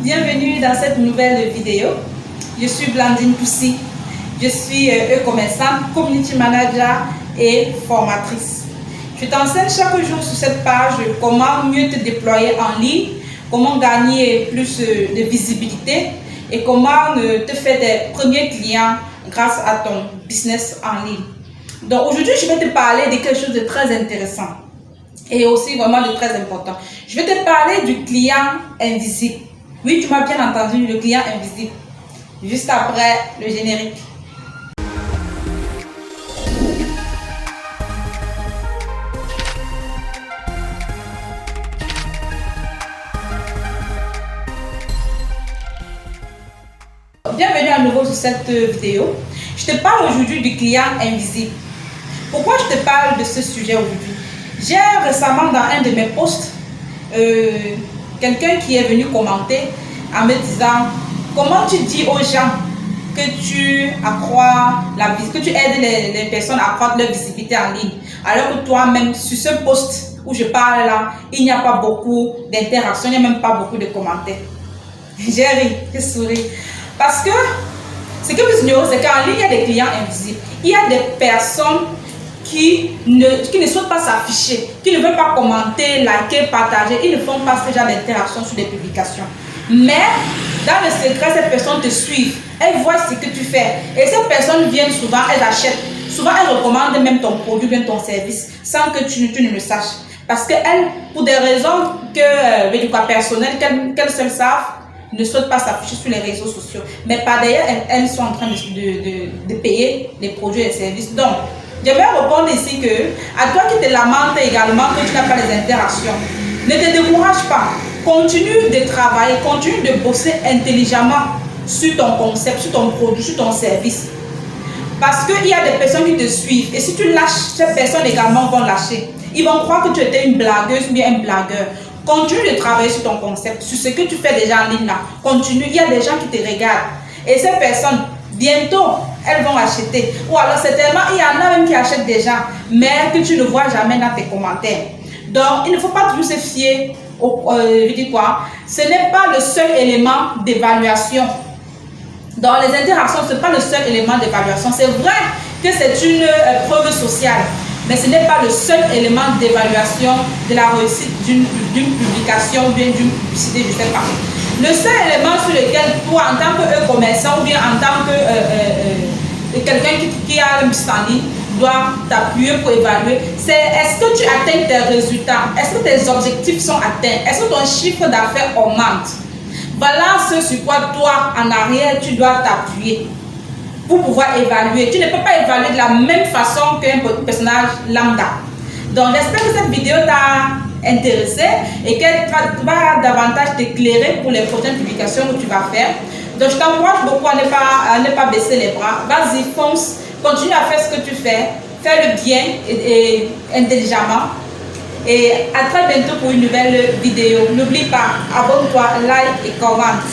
bienvenue dans cette nouvelle vidéo. Je suis Blandine Poussi, je suis e-commerçante, community manager et formatrice. Je t'enseigne chaque jour sur cette page comment mieux te déployer en ligne, comment gagner plus de visibilité et comment te faire des premiers clients grâce à ton business en ligne. Donc aujourd'hui, je vais te parler de quelque chose de très intéressant et aussi vraiment de très important. Je vais te parler du client invisible. Oui, tu m'as bien entendu, le client invisible. Juste après le générique. Bienvenue à nouveau sur cette vidéo. Je te parle aujourd'hui du client invisible. Pourquoi je te parle de ce sujet aujourd'hui? J'ai récemment dans un de mes posts quelqu'un qui est venu commenter en me disant comment tu dis aux gens que tu accrois que tu aides les personnes à accroître leur visibilité en ligne, alors que toi-même sur ce post où je parle là, il n'y a pas beaucoup d'interactions, il n'y a même pas beaucoup de commentaires. J'ai ri, j'ai souri. Parce que ce que vous ignorez, c'est qu'en ligne, il y a des clients invisibles. Il y a des personnes qui ne souhaitent pas s'afficher, qui ne veulent pas commenter, liker, partager. Ils ne font pas ce genre d'interaction sur des publications. Mais dans le secret, ces personnes te suivent. Elles voient ce que tu fais. Et ces personnes viennent souvent, elles achètent. Souvent, elles recommandent même ton produit, même ton service, sans que tu ne le saches. Parce qu'elles, pour des raisons personnelles, qu'elles seules savent, ne souhaitent pas s'afficher sur les réseaux sociaux. Mais par derrière, elles sont en train de payer les produits et les services. Donc, j'aimerais répondre ici que, à toi qui te lamentes également que tu n'as pas les interactions, ne te décourage pas. Continue de travailler, continue de bosser intelligemment sur ton concept, sur ton produit, sur ton service. Parce qu'il y a des personnes qui te suivent. Et si tu lâches, ces personnes également vont lâcher. Ils vont croire que tu étais une blagueuse ou bien un blagueur. Continue de travailler sur ton concept, sur ce que tu fais déjà en ligne là. Continue, il y a des gens qui te regardent. Et ces personnes, bientôt, elles vont acheter. Ou alors certainement, il y en a même qui achètent déjà, mais que tu ne vois jamais dans tes commentaires. Donc, il ne faut pas toujours se fier ce n'est pas le seul élément d'évaluation. Dans les interactions, ce n'est pas le seul élément d'évaluation. C'est vrai que c'est une preuve sociale, mais ce n'est pas le seul élément d'évaluation de la réussite d'une publication ou bien d'une publicité, je ne sais pas. Le seul élément sur lequel toi, en tant que commerçant ou bien en tant que quelqu'un qui a un business en ligne, doit t'appuyer pour évaluer, c'est est-ce que tu atteins tes résultats, est-ce que tes objectifs sont atteints, est-ce que ton chiffre d'affaires augmente. Voilà ce sur quoi toi, en arrière, tu dois t'appuyer pour pouvoir évaluer. Tu ne peux pas évaluer de la même façon qu'un personnage lambda. Donc, j'espère que cette vidéo t'a intéressé et qu'elle va davantage t'éclairer pour les prochaines publications que tu vas faire. Donc, je t'encourage beaucoup à ne pas baisser les bras. Vas-y, fonce. Continue à faire ce que tu fais, fais-le bien et intelligemment. Et à très bientôt pour une nouvelle vidéo. N'oublie pas, abonne-toi, like et commente.